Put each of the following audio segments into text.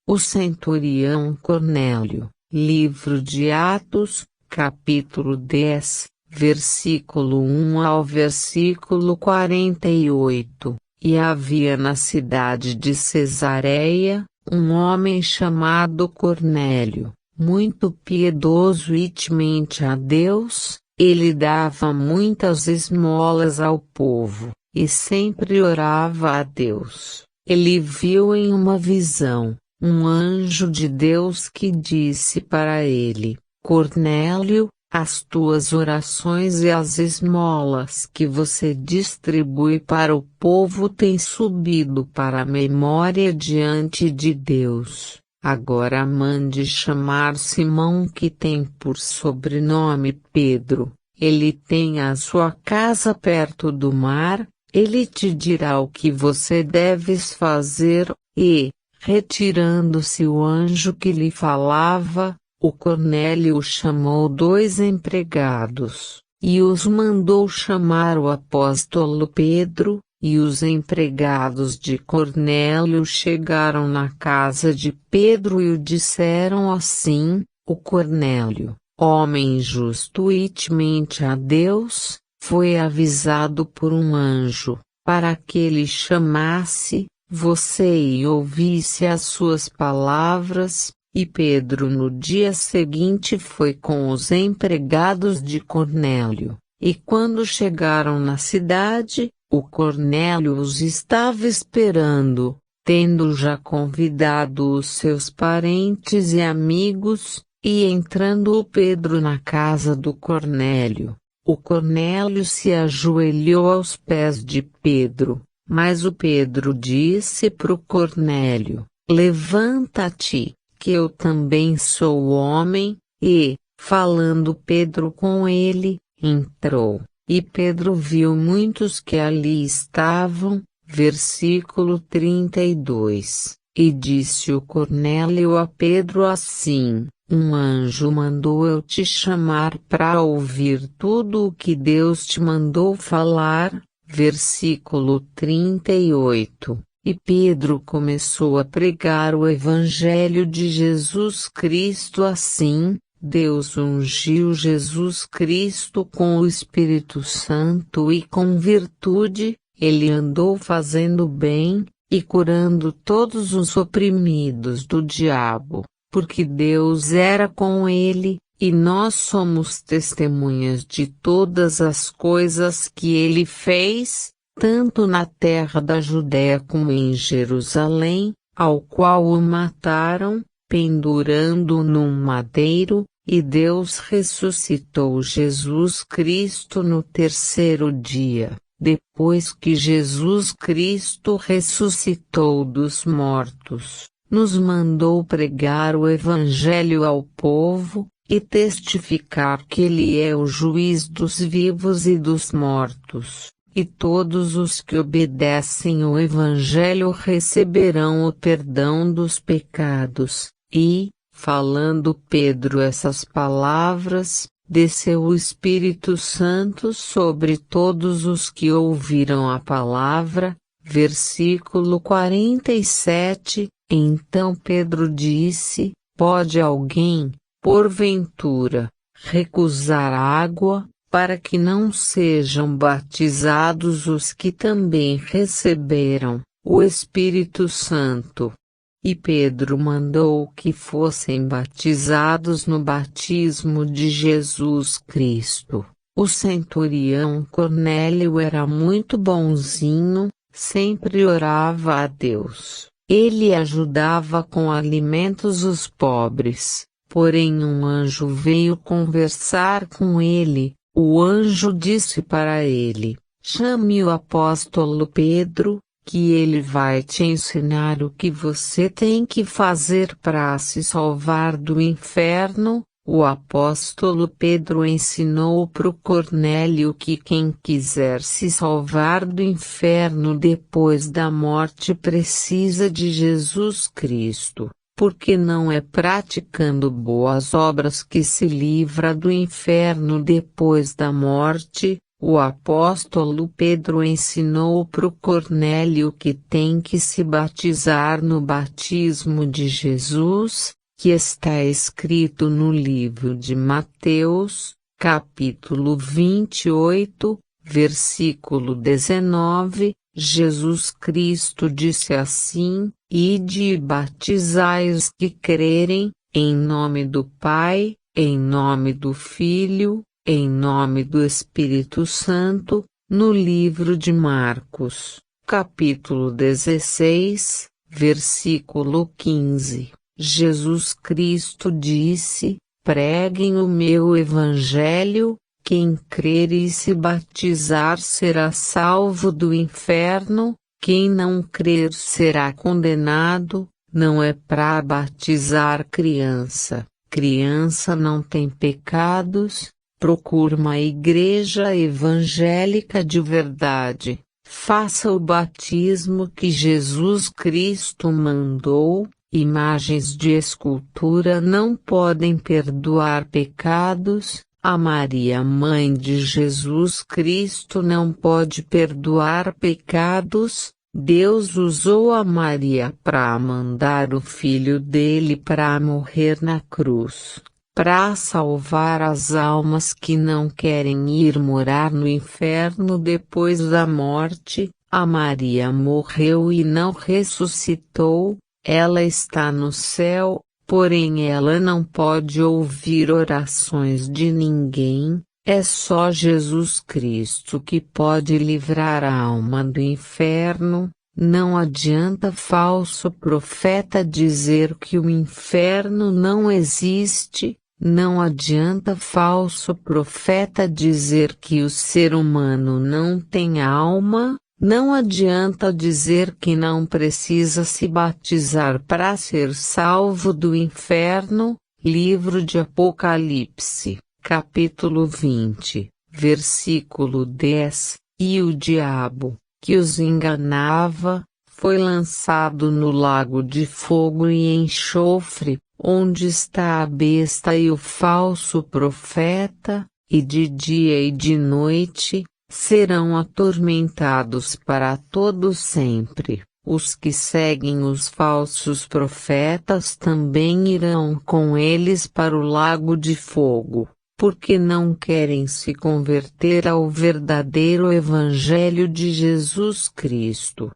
O centurião Cornélio. Livro de Atos, capítulo 10, versículo 1 ao versículo 48. E havia na cidade de Cesareia, um homem chamado Cornélio, muito piedoso e temente a Deus. Ele dava muitas esmolas ao povo, e sempre orava a Deus. Ele viu em uma visão um anjo de Deus que disse para ele: Cornélio, as tuas orações e as esmolas que você distribui para o povo têm subido para a memória diante de Deus. Agora mande chamar Simão, que tem por sobrenome Pedro. Ele tem a sua casa perto do mar. Ele te dirá o que você deves fazer. E, retirando-se o anjo que lhe falava, o Cornélio chamou 2 empregados, e os mandou chamar o apóstolo Pedro. E os empregados de Cornélio chegaram na casa de Pedro e o disseram assim: o Cornélio, homem justo e temente a Deus, foi avisado por um anjo, para que ele chamasse você e ouvisse as suas palavras. E Pedro no dia seguinte foi com os empregados de Cornélio, e quando chegaram na cidade, o Cornélio os estava esperando, tendo já convidado os seus parentes e amigos. E entrando o Pedro na casa do Cornélio, o Cornélio se ajoelhou aos pés de Pedro, mas o Pedro disse para o Cornélio: levanta-te, que eu também sou homem. E, falando Pedro com ele, entrou. E Pedro viu muitos que ali estavam, versículo 32, e disse o Cornélio a Pedro assim: um anjo mandou eu te chamar para ouvir tudo o que Deus te mandou falar, versículo 38. E Pedro começou a pregar o evangelho de Jesus Cristo assim. Deus ungiu Jesus Cristo com o Espírito Santo e com virtude. Ele andou fazendo bem, e curando todos os oprimidos do diabo, porque Deus era com ele. E nós somos testemunhas de todas as coisas que ele fez, tanto na terra da Judéia como em Jerusalém, ao qual o mataram, pendurando-o num madeiro. E Deus ressuscitou Jesus Cristo no terceiro dia. Depois que Jesus Cristo ressuscitou dos mortos, nos mandou pregar o Evangelho ao povo, e testificar que Ele é o juiz dos vivos e dos mortos. E todos os que obedecem o Evangelho receberão o perdão dos pecados. E, falando Pedro essas palavras, desceu o Espírito Santo sobre todos os que ouviram a palavra. Versículo 47. Então Pedro disse: pode alguém, porventura, recusar água, para que não sejam batizados os que também receberam o Espírito Santo? E Pedro mandou que fossem batizados no batismo de Jesus Cristo. O centurião Cornélio era muito bonzinho, sempre orava a Deus. Ele ajudava com alimentos os pobres. Porém um anjo veio conversar com ele. O anjo disse para ele: chame o apóstolo Pedro, que ele vai te ensinar o que você tem que fazer para se salvar do inferno. O apóstolo Pedro ensinou para o Cornélio que quem quiser se salvar do inferno depois da morte precisa de Jesus Cristo, porque não é praticando boas obras que se livra do inferno depois da morte. o apóstolo Pedro ensinou para o Cornélio que tem que se batizar no batismo de Jesus, que está escrito no livro de Mateus, capítulo 28, versículo 19, Jesus Cristo disse assim: Ide e batizai os que crerem, em nome do Pai, em nome do Filho, em nome do Espírito Santo, no livro de Marcos, capítulo 16, versículo 15. Jesus Cristo disse: Preguem o meu evangelho, quem crer e se batizar será salvo do inferno, quem não crer será condenado. Não é para batizar criança. Criança não tem pecados. Procure uma igreja evangélica de verdade. Faça o batismo que Jesus Cristo mandou. Imagens de escultura não podem perdoar pecados. A Maria, mãe de Jesus Cristo, não pode perdoar pecados. Deus usou a Maria para mandar o filho dele para morrer na cruz, para salvar as almas que não querem ir morar no inferno depois da morte. A Maria morreu e não ressuscitou, ela está no céu, porém ela não pode ouvir orações de ninguém. É só Jesus Cristo que pode livrar a alma do inferno. Não adianta falso profeta dizer que o inferno não existe. Não adianta falso profeta dizer que o ser humano não tem alma. Não adianta dizer que não precisa se batizar para ser salvo do inferno. Livro de Apocalipse, capítulo 20, versículo 10, e o diabo, que os enganava, foi lançado no lago de fogo e enxofre, onde está a besta e o falso profeta, e de dia e de noite serão atormentados para todo sempre. Os que seguem os falsos profetas também irão com eles para o lago de fogo, porque não querem se converter ao verdadeiro Evangelho de Jesus Cristo.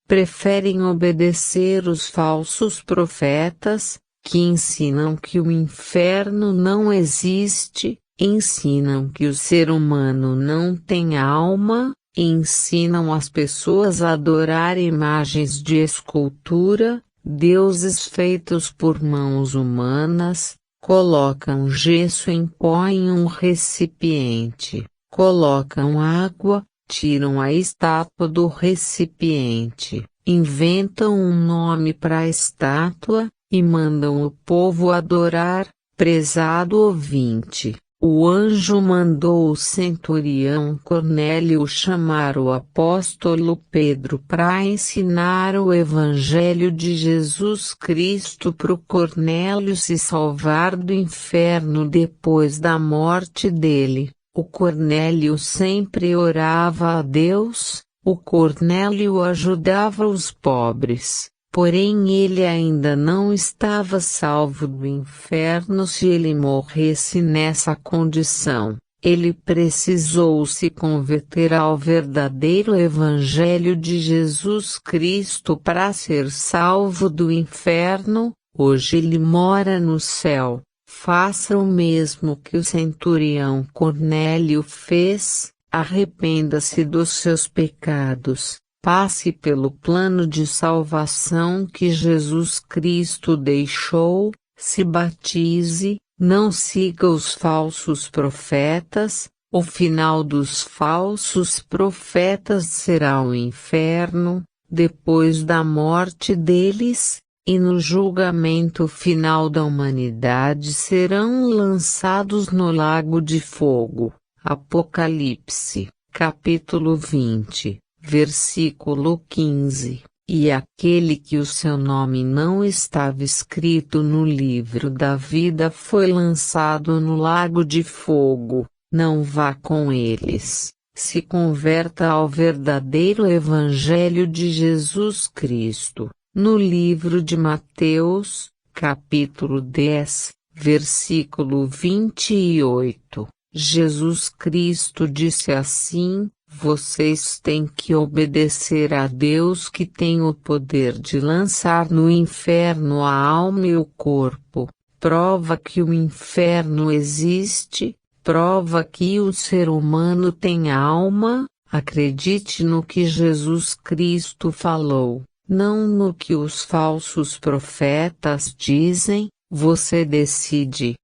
Preferem obedecer os falsos profetas, que ensinam que o inferno não existe, ensinam que o ser humano não tem alma, ensinam as pessoas a adorar imagens de escultura, deuses feitos por mãos humanas, colocam gesso em pó em um recipiente, colocam água, tiram a estátua do recipiente, inventam um nome para a estátua, e mandam o povo adorar. Prezado ouvinte, o anjo mandou o centurião Cornélio chamar o apóstolo Pedro para ensinar o evangelho de Jesus Cristo para o Cornélio se salvar do inferno depois da morte dele. O Cornélio sempre orava a Deus, o Cornélio ajudava os pobres. Porém ele ainda não estava salvo do inferno se ele morresse nessa condição. Ele precisou se converter ao verdadeiro Evangelho de Jesus Cristo para ser salvo do inferno. Hoje ele mora no céu. Faça o mesmo que o centurião Cornélio fez. Arrependa-se dos seus pecados. Passe pelo plano de salvação que Jesus Cristo deixou, se batize, não siga os falsos profetas, o final dos falsos profetas será o inferno, depois da morte deles, e no julgamento final da humanidade serão lançados no lago de fogo. Apocalipse, capítulo 20. Versículo 15, e aquele que o seu nome não estava escrito no livro da vida foi lançado no lago de fogo. Não vá com eles. se converta ao verdadeiro Evangelho de Jesus Cristo. No livro de Mateus, capítulo 10, versículo 28, Jesus Cristo disse assim: vocês têm que obedecer a Deus que tem o poder de lançar no inferno a alma e o corpo. Prova que o inferno existe, prova que o ser humano tem alma, acredite no que Jesus Cristo falou, não no que os falsos profetas dizem. Você decide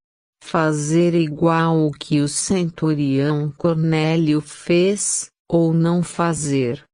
fazer igual o que o centurião Cornélio fez, ou não fazer.